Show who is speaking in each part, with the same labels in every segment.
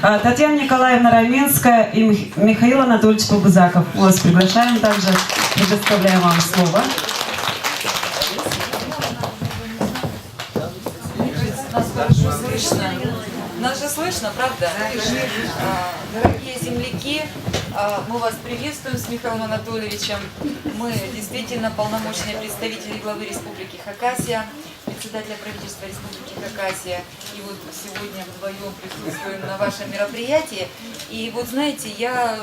Speaker 1: Татьяна Николаевна Раменская и Михаил Анатольевич Побузаков. Вас приглашаем также, предоставляем вам слово.
Speaker 2: Нас же слышно, правда? Дорогие земляки, мы вас приветствуем с Михаилом Анатольевичем. Мы действительно полномочные представители главы Республики Хакасия, председателя правительства Республики Хакасия. И вот сегодня вдвоем присутствуем на вашем мероприятии. И вот знаете, я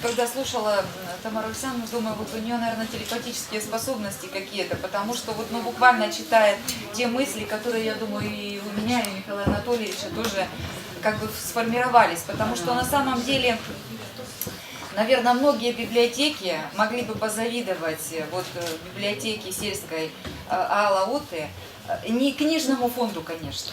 Speaker 2: когда слушала Тамару Александровну, думаю, вот у нее, наверное, телепатические способности какие-то, потому что вот, ну, буквально читает те мысли, которые, я думаю, и у меня, и у Михаила Анатольевича тоже как бы сформировались, потому что на самом деле, наверное, многие библиотеки могли бы позавидовать вот библиотеке сельской Алауты, не книжному фонду, конечно,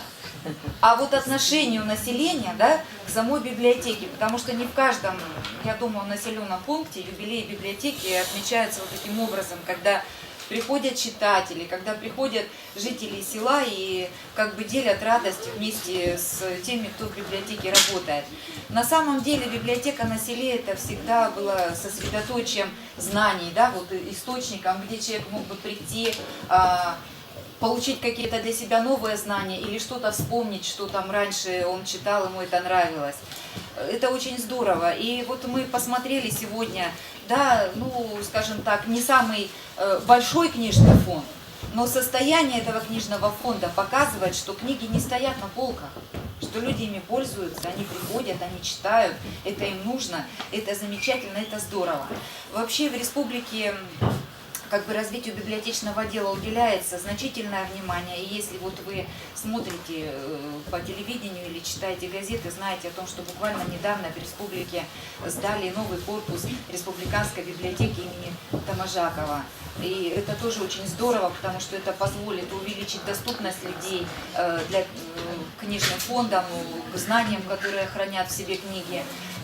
Speaker 2: а вот отношению населения, да, к самой библиотеке, потому что не в каждом, я думаю, населенном пункте юбилей библиотеки отмечается вот таким образом, когда приходят читатели, когда приходят жители села и как бы делят радость вместе с теми, кто в библиотеке работает. На самом деле библиотека на селе это всегда было сосредоточием знаний, да, вот источником, где человек мог бы прийти, получить какие-то для себя новые знания или что-то вспомнить, что там раньше он читал, ему это нравилось. Это очень здорово. И вот мы посмотрели сегодня, да, ну, скажем так, не самый большой книжный фонд, но состояние этого книжного фонда показывает, что книги не стоят на полках, что люди ими пользуются, они приходят, они читают, это им нужно, это замечательно, это здорово. Вообще в республике как бы развитию библиотечного отдела уделяется значительное внимание. И если вот вы смотрите по телевидению или читаете газеты, знаете о том, что буквально недавно в республике сдали новый корпус республиканской библиотеки имени Таможакова. И это тоже очень здорово, потому что это позволит увеличить доступность людей для книжным фондам, к знаниям, которые хранят в себе книги.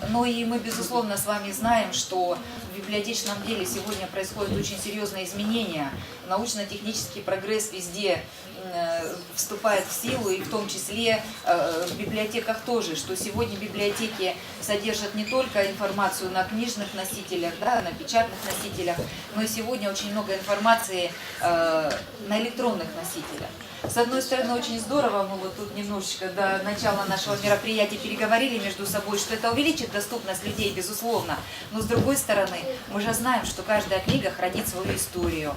Speaker 2: Ну и мы, безусловно, с вами знаем, что в библиотечном деле сегодня происходят очень серьезные изменения. Научно-технический прогресс везде вступает в силу, и в том числе в библиотеках тоже, что сегодня библиотеки содержат не только информацию на книжных носителях, да, на печатных носителях, но и сегодня очень много информации на электронных носителях. С одной стороны, очень здорово, мы вот тут немножечко до начала нашего мероприятия переговорили между собой, что это увеличит доступность людей, безусловно. Но с другой стороны, мы же знаем, что каждая книга хранит свою историю.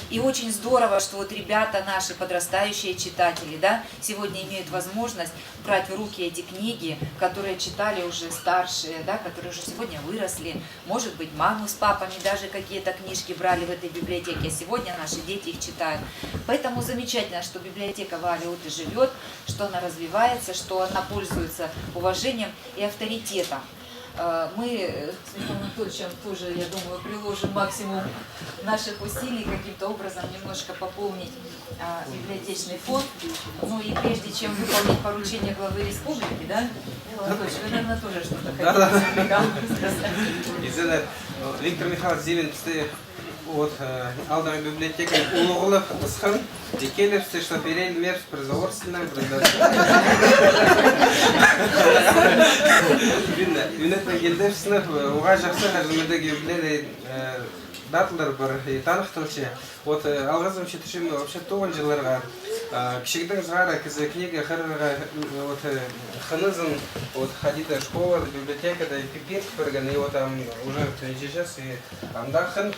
Speaker 2: И очень здорово, что вот ребята наши, подрастающие читатели, да, сегодня имеют возможность брать в руки эти книги, которые читали уже старшие, да, которые уже сегодня выросли. Может быть, мамы с папами даже какие-то книжки брали в этой библиотеке, а сегодня наши дети их читают. Поэтому замечательно, что библиотека Ваалиуты живет, что она развивается, что она пользуется уважением и авторитетом. Мы с Михаилом Анатольевичем тоже, я думаю, приложим максимум наших усилий каким-то образом немножко пополнить библиотечный фонд. Ну и прежде чем выполнить поручение главы республики, да, Михаил Анатольевич, вы, наверное, тоже что-то хотите сказать.
Speaker 3: Виктор Михайлович Зимин, вот алдами библиотека Улугулов Исхан, Дикелевцы, что перейн мерз производственная Юнетна Гильдевсных, уважавших ожидания юбилея датлар бар и танхтовче. Вот алгазм читашим вообще то он желал. Кшигдан згара кизе книга харга вот ханазм вот ходит до школы, до библиотеки, до пипец перган, и вот там уже сейчас и амдахан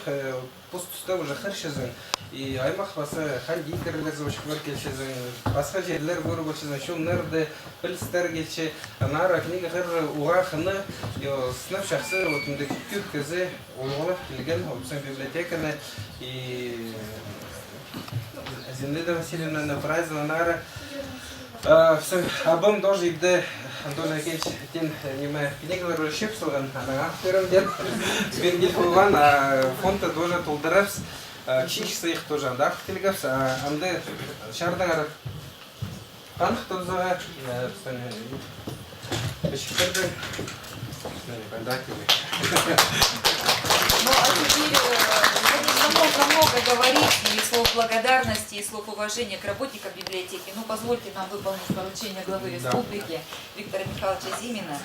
Speaker 3: пустуста уже харшизен. И аймах баса хандикер лезович кваркельшизен. Баса жерлер вырубашизен, шум нерде пылстергельче. Нара книга харга уахна, и снав шахсы вот мдек кюк кизе улголов килген, вот сам библиотекана и Зинаида Васильевна направила Нара. Абам тоже идет Антон Акельевич тем аниме книга расширился, она автором дед. Бенгельфован, а фонд тоже толдеревс. Кшиш их тоже андах телеграфс, а анде шардагар панх тоже. Бешкерден ответственными предателями.
Speaker 2: Ну, а теперь, конечно, можно много говорить, и слов благодарности, и слов уважения к работникам библиотеки. Ну, позвольте нам выполнить поручение главы республики Виктора Михайловича Зимина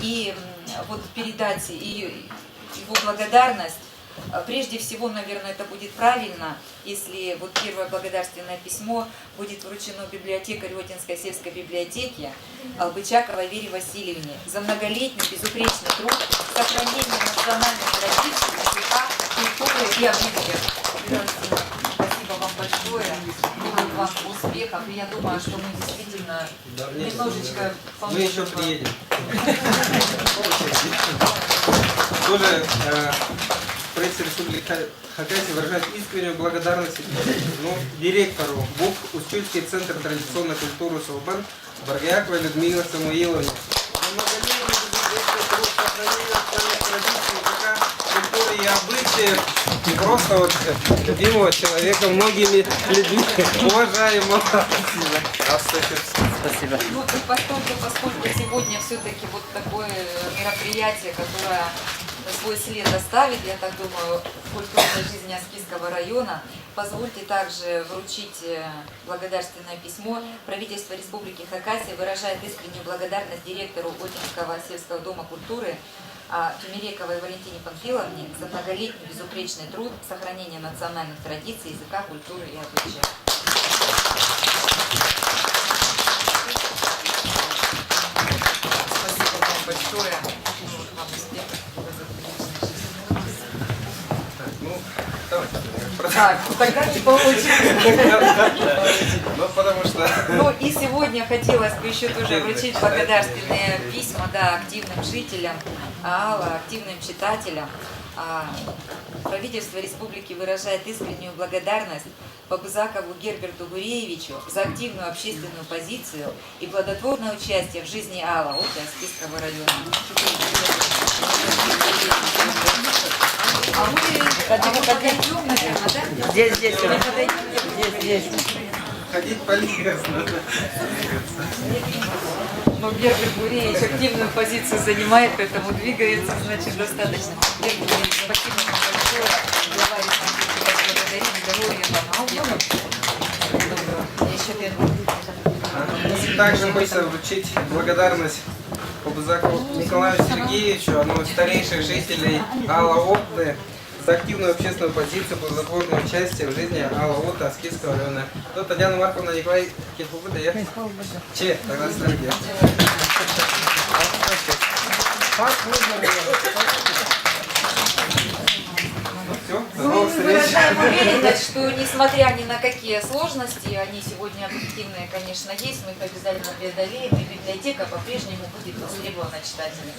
Speaker 2: и вот передать и его благодарность. Прежде всего, наверное, это будет правильно, если вот первое благодарственное письмо будет вручено библиотекарю Отинской сельской библиотеки Бычаковой Вере Васильевне за многолетний безупречный труд, сохранение национальных традиций, языка, культуры и обычаев. Спасибо вам большое, желаю вам успехов, и я думаю, что мы действительно немножечко
Speaker 3: Мы еще приедем. Тоже правительство Республики Хакасия выражает искреннюю благодарность директору БУК Устюжский центр традиционной культуры СОБАН Баргяковой Людмиле Самуиловне. Культуры и обычаи, и просто вот любимого человека многими людьми, уважаемого.
Speaker 4: Спасибо.
Speaker 2: Ну, и поскольку сегодня все-таки вот такое мероприятие, которое свой след оставит, я так думаю, в культурной жизни Аскизского района, позвольте также вручить благодарственное письмо. Правительство Республики Хакасия выражает искреннюю благодарность директору Отинского сельского дома культуры Тюмерековой Валентине Панфиловне за многолетний безупречный труд, сохранение национальных традиций, языка, культуры и обычаев. Спасибо вам большое. Вам успехов. Так, тогда не получится.
Speaker 3: Ну, потому что...
Speaker 2: Ну и сегодня хотелось бы еще тоже вручить благодарственные письма, да, активным жителям, активным читателям. Правительство республики выражает искреннюю благодарность Бабызакову Герберту Гуреевичу за активную общественную позицию и плодотворное участие в жизни Алла от Аскизского района. А мы подойдем, наверное, да?
Speaker 4: Здесь. Здесь.
Speaker 3: Ходить полезно.
Speaker 2: Но Герберт Гуреевич активную позицию занимает, поэтому двигается, значит, достаточно. Герберт Гуреевич, спасибо вам большое. Глава республики вас благодарит. Здоровья вам, успехов. Доброго. Еще первый.
Speaker 3: Также хочется вручить благодарность Бабызакову Николаю Сергеевичу, одному из старейших жителей Алла-Отты, за активную общественную позицию, плодотворное участие в жизни Алла-Отты Аскизского района. То Татьяна Марковна, Николай Кирхубыда, я? Че, тогда стрелки. Все,
Speaker 2: Мы выражаем уверенность, что несмотря ни на какие сложности, они сегодня объективные, конечно, есть, мы их обязательно преодолеем, и библиотека по-прежнему будет востребована читателями.